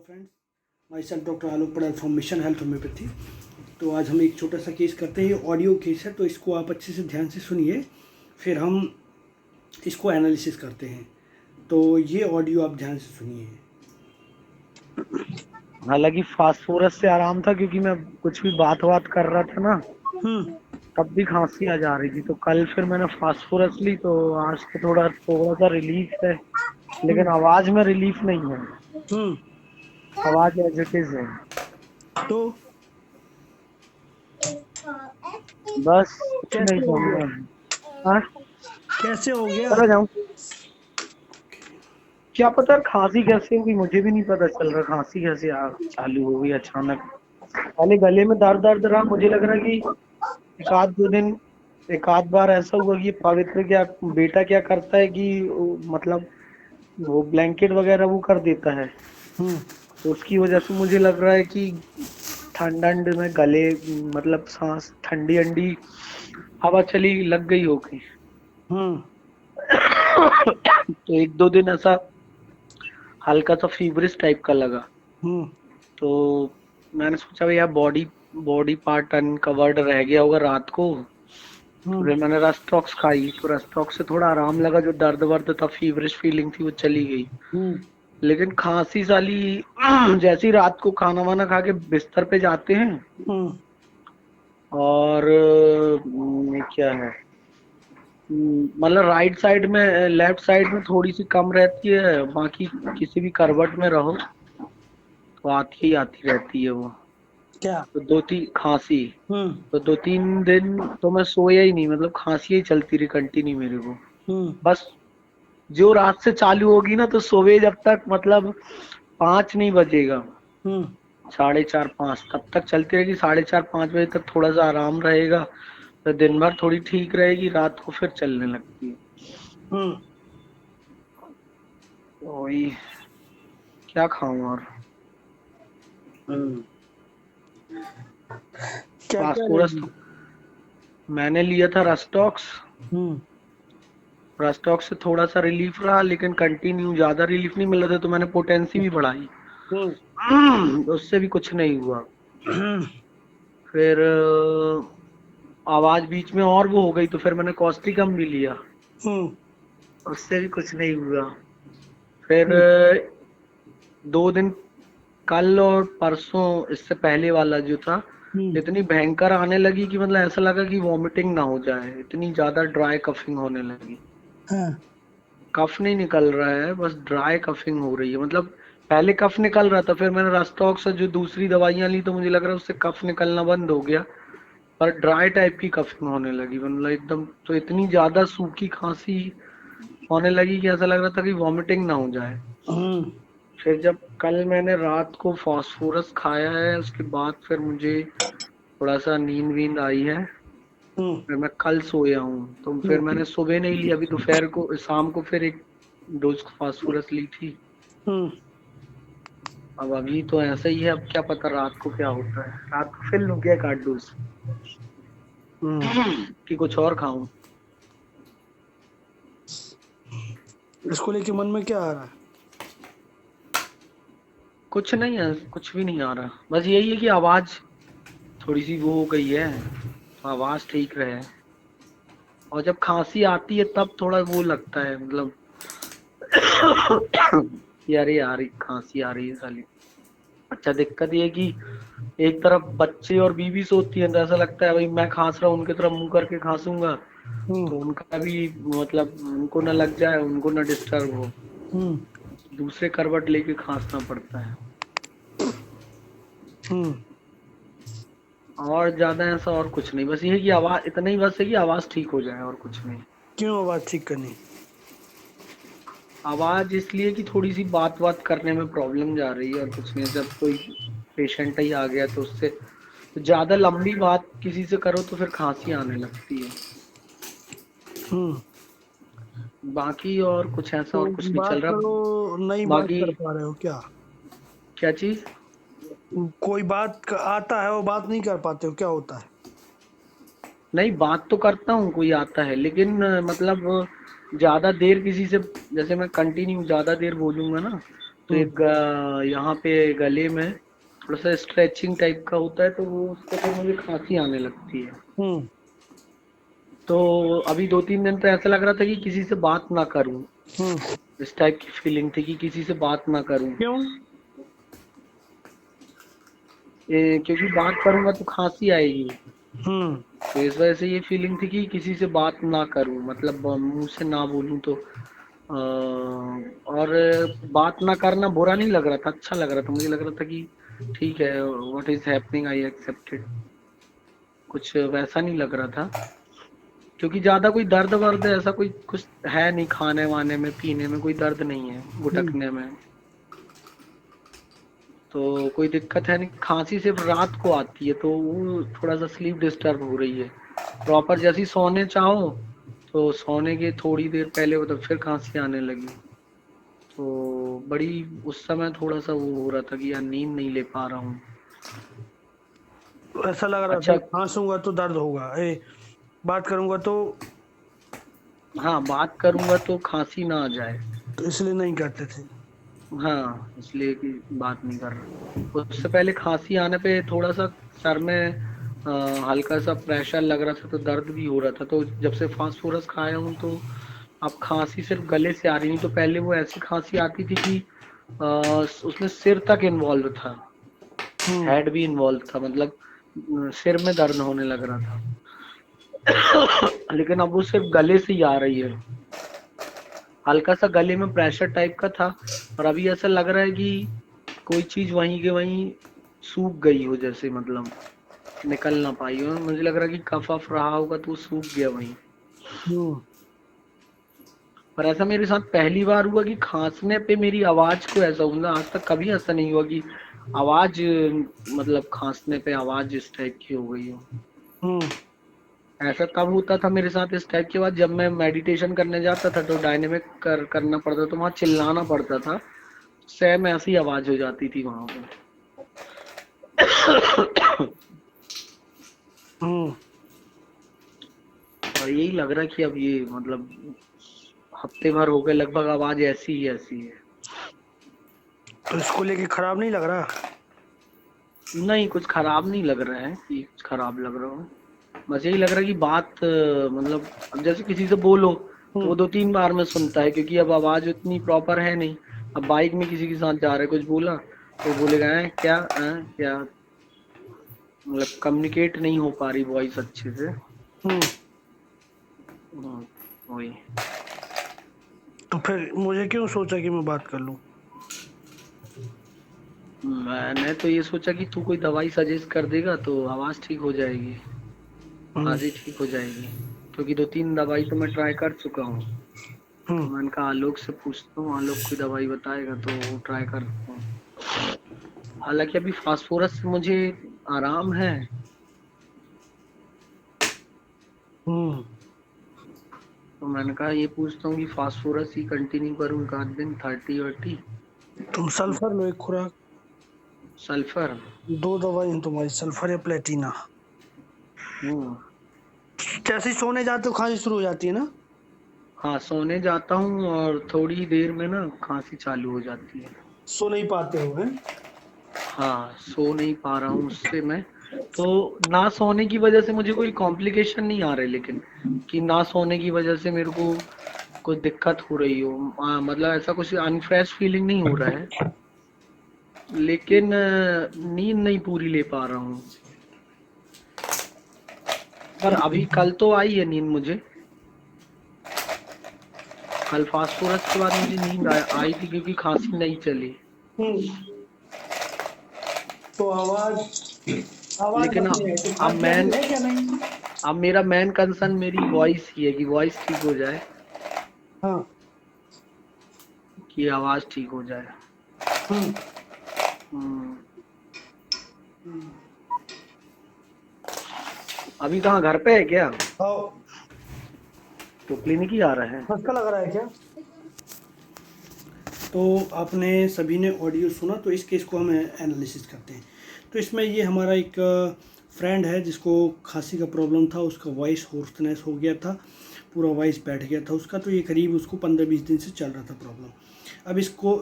Friends, myself doctor Alok Padal from mission health homoeopathy. तो आज हम एक छोटा सा केस करते हैं। ये ऑडियो केस है, तो इसको आप अच्छे से ध्यान से सुनिए, फिर हम इसको एनालिसिस करते हैं। तो ये ऑडियो आप ध्यान से सुनिए। हालांकि फास्फोरस से आराम था क्योंकि मैं कुछ भी बात कर रहा था ना, तब भी खांसी आ जा रही थी। तो कल फिर मैंने फास्फोरस ली, तो आज तो थोड़ा थोड़ा सा रिलीफ है, लेकिन आवाज में रिलीफ नहीं है। आवाज एज इट इज है। तो बस कुछ नहीं कैसे हो गया? कहूँगा। हाँ, कैसे हो गया? चला जाऊँ। क्या पता खांसी कैसे हुई, मुझे भी नहीं पता चल रहा। खांसी कैसे चालू हो गई अचानक। पहले गले में दर्द रहा, मुझे लग रहा कि एक आध दो दिन, एक आध बार ऐसा हुआ कि पवित्र क्या बेटा क्या करता है कि मतलब वो ब्लैंकेट वगैरह वो कर देता है, तो उसकी वजह से मुझे लग रहा है कि ठंड ठंड में गले मतलब सांस ठंडी ठंडी हवा चली लग गई होगी। तो एक दो दिन ऐसा हल्का सा फीवरिश टाइप का लगा। तो मैंने सोचा भैया बॉडी बॉडी पार्ट अनकवर्ड रह गया होगा रात को। तो फिर मैंने रस्टॉक्स खाई, तो रस्टॉक्स से थोड़ा आराम लगा। जो दर्द वर्द था, फीवरिश फीलिंग थी, वो चली गई। लेकिन खांसी साली जैसे ही रात को खाना वाना खा के बिस्तर पे जाते हैं, और ये क्या है, मतलब राइट साइड में, लेफ्ट साइड में थोड़ी सी कम रहती है, बाकी किसी भी करवट में रहो तो आती रहती है वो। क्या? तो दो तीन खांसी, तो दो तीन दिन तो मैं सोया ही नहीं, मतलब खांसी ही चलती रही कंटिन्यू मेरे को। बस जो रात से चालू होगी ना, तो सोए जब तक मतलब 5 नहीं बजेगा, 4:30 5 तब तक चलती रहेगी। 4:30 5 बजे तक थोड़ा सा आराम रहेगा, तो दिन भर थोड़ी ठीक रहेगी, रात को फिर चलने लगती है। तो वही, क्या खाऊं और। क्या क्या फास्फोरस लगी? तो मैंने लिया था रस्टॉक्स। रस्टॉक्स से थोड़ा सा रिलीफ रहा, लेकिन कंटिन्यू ज्यादा रिलीफ नहीं मिल रहा था, तो मैंने पोटेंसी भी बढ़ाई। उससे भी कुछ नहीं हुआ। फिर आवाज बीच में और वो हो गई, तो फिर मैंने कॉस्टिकम भी लिया, उससे भी कुछ नहीं हुआ। फिर 2 दिन, कल और परसों, इससे पहले वाला जो था, इतनी भयंकर आने लगी कि मतलब ऐसा लगा कि वॉमिटिंग ना हो जाए, इतनी ज्यादा ड्राई कफिंग होने लगी। कफ नहीं निकल रहा है, बस ड्राई कफिंग हो रही है। मतलब पहले कफ निकल रहा था, फिर मैंने रस्टॉक्स से जो दूसरी दवाइयां ली, तो मुझे लग रहा है उससे कफ निकलना बंद हो गया, पर ड्राई टाइप की कफिंग होने लगी, मतलब एकदम। तो इतनी ज्यादा सूखी खांसी होने लगी कि ऐसा लग रहा था कि वॉमिटिंग ना हो जाए। फिर जब कल मैंने रात को फास्फोरस खाया है, उसके बाद फिर मुझे थोड़ा सा नींद वींद आई है। फिर मैं कल सोया हूँ, तो फिर मैंने सुबह नहीं ली, अभी दोपहर को शाम को फिर एक डोज फास्फोरस ली थी। अब अभी तो ऐसा ही है, अब क्या पता रात को क्या होता है। रात को फिर लूं क्या 8 डोज कि कुछ और खाऊं। इसको लेके मन में क्या आ रहा है? कुछ नहीं है, कुछ भी नहीं आ रहा, बस यही है कि आवाज थोड़ी सी वो हो गई है, तो आवाज ठीक रहे। और जब खांसी आती है तब थोड़ा वो लगता है, मतलब कि अरे यार खांसी आ रही है साली। अच्छा, दिक्कत ये है कि एक तरफ बच्चे और बीवी सोती है, तो ऐसा लगता है भाई मैं खांस रहा हूँ, उनकी तरफ मुंह करके खांसूंगा तो उनका भी मतलब उनको ना लग जाए, उनको ना डिस्टर्ब हो। दूसरे करवट लेके खांसना पड़ता है। और ज्यादा ऐसा और कुछ नहीं, बस ये है कि आवाज, इतना ही बस है कि आवाज ठीक हो जाए, और कुछ नहीं। क्यों आवाज ठीक करनी? आवाज इसलिए कि थोड़ी सी बात बात करने में प्रॉब्लम जा रही है, और कुछ नहीं। जब कोई पेशेंट ही आ गया तो उससे तो ज्यादा लंबी बात किसी से करो तो फिर खांसी आने लगती है। बाकी और कुछ ऐसा तो और कुछ नहीं चल बात रहा। करो, नहीं बात बाकी कर पा रहे हो क्या? क्या चीज? कोई आता है, वो बात नहीं कर पाते हो, क्या होता है? नहीं, बात तो करता हूँ, कोई आता है, लेकिन मतलब ज्यादा देर किसी से, जैसे मैं कंटिन्यू ज्यादा देर बोलूंगा ना, तो एक यहाँ पे गले में थोड़ा सा स्ट्रेचिंग टाइप का होता है, तो वो उससे फिर मुझे खांसी आने लगती है। हम्म तो अभी 2-3 दिन तो ऐसा लग रहा था कि किसी से बात ना करूं। हम्म। इस टाइप की फीलिंग थी कि किसी से बात ना करूं। क्यों? क्योंकि बात करूंगा तो खांसी आएगी। हम्म तो इस वजह से ये फीलिंग थी कि किसी से बात ना करूं, मतलब मुंह से ना बोलूं तो और बात ना करना बुरा नहीं लग रहा था, अच्छा लग रहा था। मुझे लग रहा था कि ठीक है, what is happening, I accepted. कुछ वैसा नहीं लग रहा था, क्योंकि ज्यादा कोई दर्द वर्द ऐसा कोई कुछ है नहीं, खाने वाने में पीने में कोई दर्द नहीं है, हम्म। गुटकने में तो कोई दिक्कत है नहीं। खांसी सिर्फ रात को आती है, तो वो थोड़ा सा स्लीप डिस्टर्ब हो रही है। प्रॉपर जैसे ही सोने चाहो तो सोने के थोड़ी देर पहले वो तो फिर खांसी आने लगी। तो बड़ी उस समय थोड़ा सा वो हो रहा था कि यार नींद नहीं ले पा रहा हूँ। तो ऐसा लग रहा था अच्छा, खांसूंगा तो दर्द होगा, बात करूंगा हाँ बात करूंगा तो खांसी ना आ जाए। तो इसलिए नहीं करते थे। हाँ, इसलिए कि बात नहीं कर रहा। उससे पहले खांसी आने पे थोड़ा सा सर में हल्का सा प्रेशर लग रहा था, तो दर्द भी हो रहा था। तो जब से फास्फोरस खाया हूँ तो अब खांसी सिर्फ गले से आ रही। नहीं तो पहले वो ऐसी खांसी आती थी कि उसमें सिर तक इन्वॉल्व था, हम्म हेड भी इन्वॉल्व था, मतलब सिर में दर्द होने लग रहा था। लेकिन अब वो सिर्फ गले से ही आ रही है। हल्का सा गले में प्रेशर टाइप का था, और अभी ऐसा लग रहा है कि कोई चीज वहीं के वहीं सूख गई हो, जैसे मतलब निकल ना पाई हो। मुझे लग रहा है कि कफ अफ रहा होगा तो वो सूख गया वहीं। हम्म। पर ऐसा मेरे साथ पहली बार हुआ कि खांसने पे मेरी आवाज को ऐसा हुआ। आज तक कभी ऐसा नहीं हुआ कि आवाज, मतलब खांसने पे आवाज इस टाइप की हो गई हो। हम्म। ऐसा तब होता था मेरे साथ इस टाइप के बाद, जब मैं मेडिटेशन करने जाता था तो डायनेमिक करना पड़ता, तो वहां चिल्लाना पड़ता था। सेम ऐसी आवाज हो जाती थी वहां पे। हम्म। और यही लग रहा है कि अब ये मतलब हफ्ते भर हो गए लगभग, आवाज ऐसी ही ऐसी है। तो इसको लेके खराब नहीं लग रहा? नहीं, कुछ खराब नहीं लग रहा है कि कुछ खराब लग रहा हो। बस यही लग रहा है कि बात मतलब अब जैसे किसी से बोलो तो हम्म वो 2-3 बार में सुनता है, क्योंकि अब आवाज उतनी प्रॉपर है नहीं। अब बाइक में किसी के साथ जा रहे कुछ बोला तो बोलेगा है क्या, क्या, मतलब कम्युनिकेट नहीं हो पा रही वॉइस अच्छे से। हम्म। वही। तो फिर मुझे क्यों सोचा कि मैं बात कर लूं? मैंने तो ये सोचा कि तू कोई दवाई सजेस्ट कर देगा तो आवाज ठीक हो जाएगी, हम्म खांसी ठीक हो जाएगी। क्योंकि 2-3 दवाई तो मैं ट्राई कर चुका हूँ। तो हम्म। मैंने कहा आलोक से पूछता हूँ, आलोक कोई दवाई बताएगा तो वो ट्राई करता हूँ। हालांकि अभी फास्फोरस से मुझे आराम है। हम्म। तो मैंने कहा ये पूछता हूँ कि फास्फोरस ही कंटिन्यू करूँ एक आध दिन, 30-30 तुम सल्फर लो, एक खुराक। सल्फर। 2 दवाई हैं तुम्हारी, सल्फर या प्लेटिना। हम्म। जैसे ही सोने जाते हो खांसी शुरू हो जाती है ना? हाँ, सोने जाता हूँ और थोड़ी देर में ना खांसी चालू हो जाती है। सो नहीं पाते हो, हैं? हाँ, सो नहीं पा रहा हूँ उससे मैं। तो ना सोने की वजह से मुझे कोई कॉम्प्लिकेशन नहीं आ रहे, लेकिन कि ना सोने की वजह से मेरे को कुछ दिक्कत हो रही हो, मतलब ऐसा कुछ अनफ्रेश फीलिंग नहीं हो रहा है। लेकिन नींद नहीं पूरी ले पा रहा हूँ। पर अभी कल तो आई है नींद मुझे। कल फास्फोरस के बाद मुझे नींद आई थी, क्योंकि खांसी नहीं चली। हम्म। तो आवाज आवाज लेकिन नहीं है तो अब खांसी मैं अभी है क्या? नहीं? अब मेरा मेन कंसर्न मेरी वॉइस ही है, कि वॉइस ठीक हो जाए, हाँ। कि आवाज ठीक हो जाए। हम्म। हम्म। अभी कहाँ, घर पे है क्या? आओ। तो क्लिनिक ही आ रहा है। फटका लग रहा है क्या? तो आपने सभी ने ऑडियो सुना, तो इस केस को हम एनालिसिस करते हैं। तो इसमें ये हमारा एक फ्रेंड है जिसको खांसी का प्रॉब्लम था, उसका वॉइस होर्सनेस हो गया था, पूरा वॉइस बैठ गया था उसका। तो ये करीब उसको 15-20 दिन से चल रहा था प्रॉब्लम। अब इसको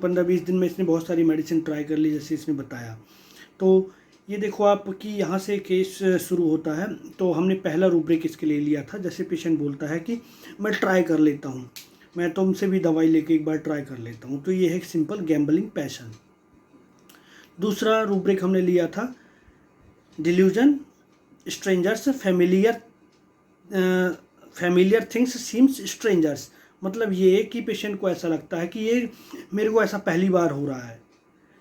15-20 दिन में इसने बहुत सारी मेडिसिन ट्राई कर ली जैसे इसने बताया। तो ये देखो आप कि यहाँ से केस शुरू होता है। तो हमने पहला रूब्रिक इसके लिए लिया था, जैसे पेशेंट बोलता है कि मैं ट्राई कर लेता हूँ, मैं तुमसे भी दवाई लेके एक बार ट्राई कर लेता हूँ, तो ये है सिंपल गैम्बलिंग पैशन। दूसरा रूब्रिक हमने लिया था delusion strangers familiar things seems strangers. मतलब ये है कि पेशेंट को ऐसा लगता है कि ये मेरे को ऐसा पहली बार हो रहा है,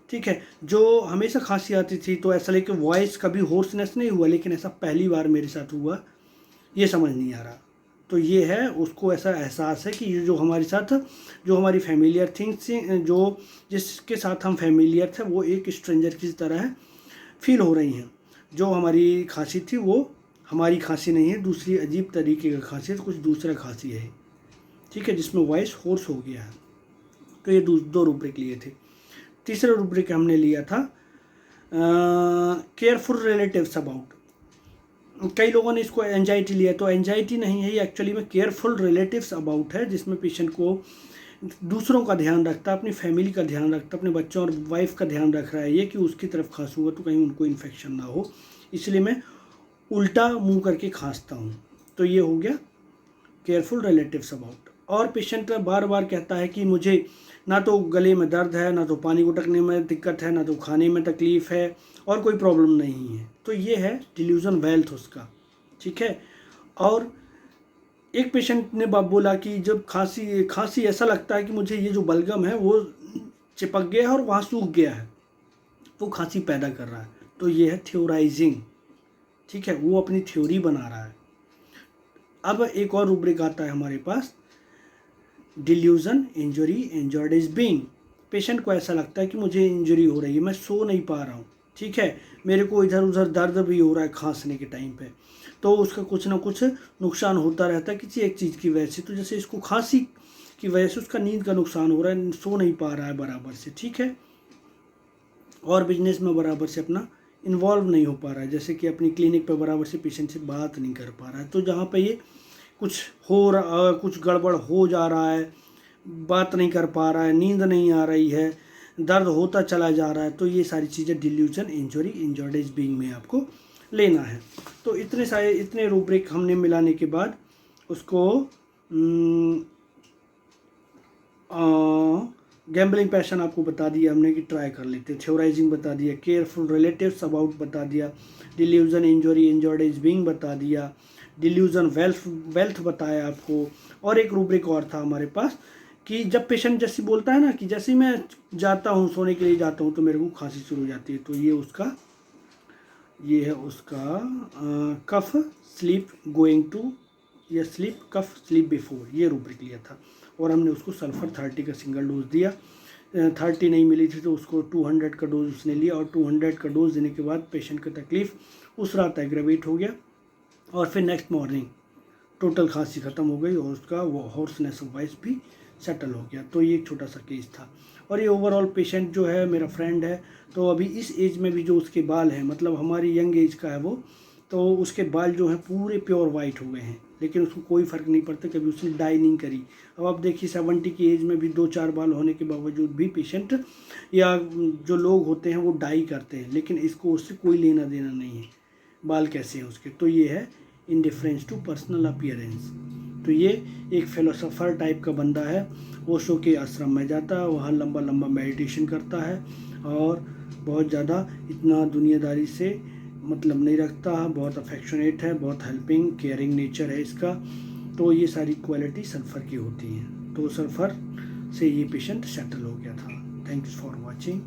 ठीक है। जो हमेशा खांसी आती थी तो ऐसा लेके वॉइस कभी होर्सनेस नहीं हुआ, लेकिन ऐसा पहली बार मेरे साथ हुआ, ये समझ नहीं आ रहा। तो ये है, उसको ऐसा एहसास है कि ये जो हमारे साथ, जो हमारी फैमिलियर थिंग्स, जो जिसके साथ हम फैमिलियर थे वो एक स्ट्रेंजर की तरह फील हो रही हैं। जो हमारी खांसी थी वो हमारी खांसी नहीं है, दूसरी अजीब तरीके का खांसी है, कुछ दूसरा खांसी है, ठीक है, जिसमें वॉइस होर्स हो गया है। तो ये दो रूब्रिक लिए थे। तीसरा रूब्रिक हमने लिया था केयरफुल रिलेटिव्स अबाउट। कई लोगों ने इसको एंजाइटी लिया, तो एंजाइटी नहीं है ये, एक्चुअली में केयरफुल रिलेटिव्स अबाउट है, जिसमें पेशेंट को दूसरों का ध्यान रखता है, अपनी फैमिली का ध्यान रखता है, अपने बच्चों और वाइफ का ध्यान रख रहा है, ये कि उसकी तरफ खांसूंगा तो कहीं उनको इन्फेक्शन ना हो, इसलिए मैं उल्टा मुंह करके खांसता हूँ। तो ये हो गया केयरफुल रिलेटिव्स अबाउट। और पेशेंट बार बार कहता है कि मुझे ना तो गले में दर्द है, ना तो पानी गुटकने में दिक्कत है, ना तो खाने में तकलीफ़ है, और कोई प्रॉब्लम नहीं है। तो ये है डिल्यूजन वेल्थ उसका, ठीक है। और एक पेशेंट ने बोला कि जब खांसी ऐसा लगता है कि मुझे ये जो बलगम है वो चिपक गया है और वहाँ सूख गया है, वो खांसी पैदा कर रहा है। तो ये है थ्योराइजिंग, ठीक है, वो अपनी थ्योरी बना रहा है। अब एक और रूब्रिक आता है हमारे पास, delusion injury injured is being. Patient को ऐसा लगता है कि मुझे इंजरी हो रही है, मैं सो नहीं पा रहा हूँ, ठीक है, मेरे को इधर उधर दर्द भी हो रहा है खांसने के टाइम पे, तो उसका कुछ ना कुछ नुकसान होता रहता है किसी एक चीज़ की वजह से। तो जैसे इसको खांसी की वजह से उसका नींद का नुकसान हो रहा है, सो नहीं पा रहा है बराबर से, ठीक है, और बिजनेस में बराबर से अपना इन्वॉल्व नहीं हो पा रहा है, जैसे कि अपनी क्लिनिक पर बराबर से पेशेंट से बात नहीं कर पा रहा है। तो जहाँ पे ये कुछ हो रहा, कुछ गड़बड़ हो जा रहा है, बात नहीं कर पा रहा है, नींद नहीं आ रही है, दर्द होता चला जा रहा है, तो ये सारी चीज़ें delusion injury injured is being में आपको लेना है। तो इतने रूब्रिक हमने मिलाने के बाद उसको गैम्बलिंग पैशन आपको बता दिया हमने कि ट्राई कर लेते, थ्योराइजिंग बता दिया, केयरफुल रिलेटिव्स अबाउट बता दिया, delusion injury injured is being बता दिया, डिल्यूजन वेल्थ बताया आपको। और एक रूब्रिक और था हमारे पास कि जब पेशेंट जैसे बोलता है ना कि जैसे मैं जाता हूँ, सोने के लिए जाता हूँ, तो मेरे को खांसी शुरू हो जाती है, तो ये है उसका कफ स्लीप गोइंग टू या स्लीप कफ स्लीप बिफोर, ये रूब्रिक लिया था। और हमने उसको सल्फर 30 का सिंगल डोज दिया, 30 नहीं मिली थी तो उसको 200 का डोज उसने लिया, और 200 का डोज देने के बाद पेशेंट की तकलीफ़ उस रात एग्रेवेट हो गया, और फिर नेक्स्ट मॉर्निंग टोटल खांसी ख़त्म हो गई और उसका वो हॉर्सनेस ऑफ वॉइस भी सेटल हो गया। तो ये एक छोटा सा केस था। और ये ओवरऑल पेशेंट जो है मेरा फ्रेंड है, तो अभी इस एज में भी जो उसके बाल हैं, मतलब हमारी यंग एज का है वो, तो उसके बाल जो हैं पूरे प्योर वाइट हो गए हैं, लेकिन उसको कोई फ़र्क नहीं पड़ता, कभी उसने डाई नहीं करी। अब आप देखिए 70 की एज में भी 2-4 बाल होने के बावजूद भी पेशेंट या जो लोग होते हैं वो डाई करते हैं, लेकिन इसको उससे कोई लेना देना नहीं है बाल कैसे हैं उसके। तो ये है इंडिफरेंस टू पर्सनल अपीयरेंस। तो ये एक फिलोसोफर टाइप का बंदा है, ओशो के आश्रम में जाता है, वहाँ लंबा लंबा मेडिटेशन करता है, और बहुत ज़्यादा इतना दुनियादारी से मतलब नहीं रखता, बहुत अफेक्शनेट है, बहुत हेल्पिंग केयरिंग नेचर है इसका। तो ये सारी क्वालिटी सल्फ़र की होती हैं। तो सल्फ़र से ये पेशेंट सेटल हो गया था। Thanks for watching.